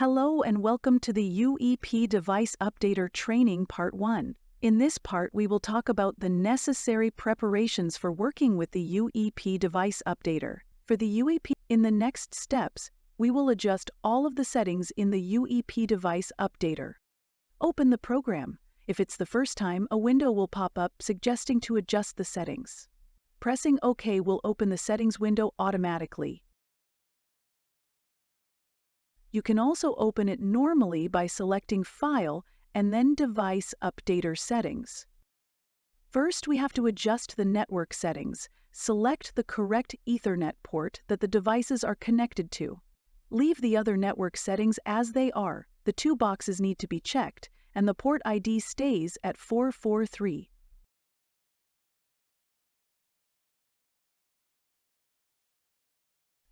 Hello and welcome to the UEP Device Updater Training Part 1. In this part, we will talk about the necessary preparations for working with the UEP Device Updater. For the UEP, in the next steps, we will adjust all of the settings in the UEP Device Updater. Open the program. If it's the first time, a window will pop up suggesting to adjust the settings. Pressing OK will open the settings window automatically. You can also open it normally by selecting File and then Device Updater Settings. First, we have to adjust the network settings. Select the correct Ethernet port that the devices are connected to. Leave the other network settings as they are. The two boxes need to be checked, and the port ID stays at 443.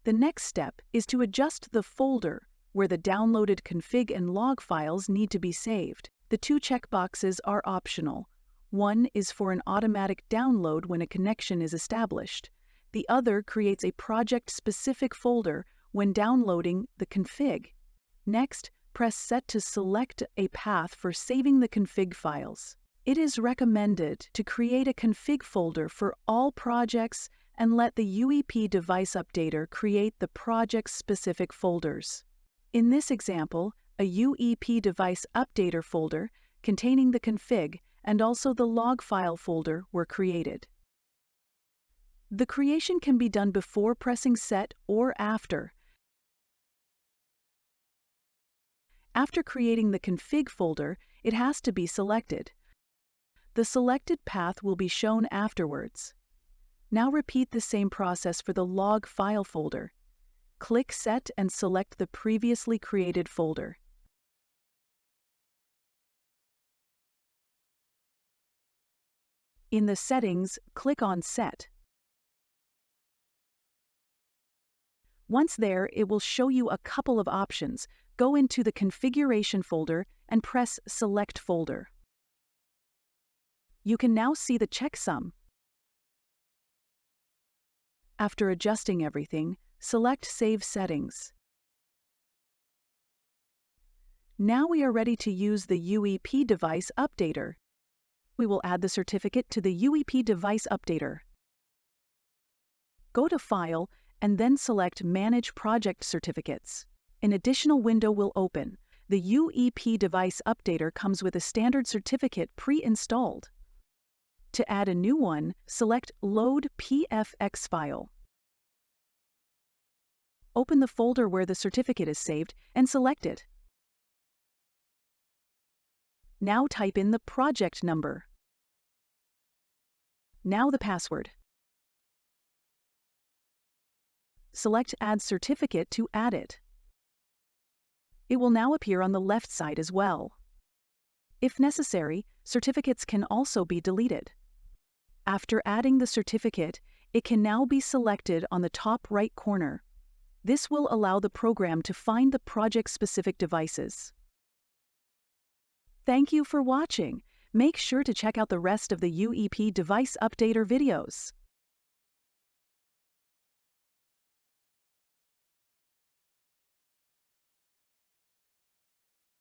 The next step is to adjust the folder where the downloaded config and log files need to be saved. The two checkboxes are optional. One is for an automatic download when a connection is established. The other creates a project-specific folder when downloading the config. Next, press Set to select a path for saving the config files. It is recommended to create a config folder for all projects and let the UEP Device Updater create the project-specific folders. In this example, a UEP Device Updater folder containing the config and also the log file folder were created. The creation can be done before pressing Set or after. After creating the config folder, it has to be selected. The selected path will be shown afterwards. Now repeat the same process for the log file folder. Click Set and select the previously created folder. In the settings, click on Set. Once there, it will show you a couple of options. Go into the Configuration folder and press Select Folder. You can now see the checksum. After adjusting everything, select Save Settings. Now we are ready to use the UEP Device Updater. We will add the certificate to the UEP Device Updater. Go to File and then select Manage Project Certificates. An additional window will open. The UEP Device Updater comes with a standard certificate pre-installed. To add a new one, select Load PFX file. Open the folder where the certificate is saved and select it. Now type in the project number. Now the password. Select Add Certificate to add it. It will now appear on the left side as well. If necessary, certificates can also be deleted. After adding the certificate, it can now be selected on the top right corner. This will allow the program to find the project-specific devices. Thank you for watching. Make sure to check out the rest of the UEP Device Updater videos.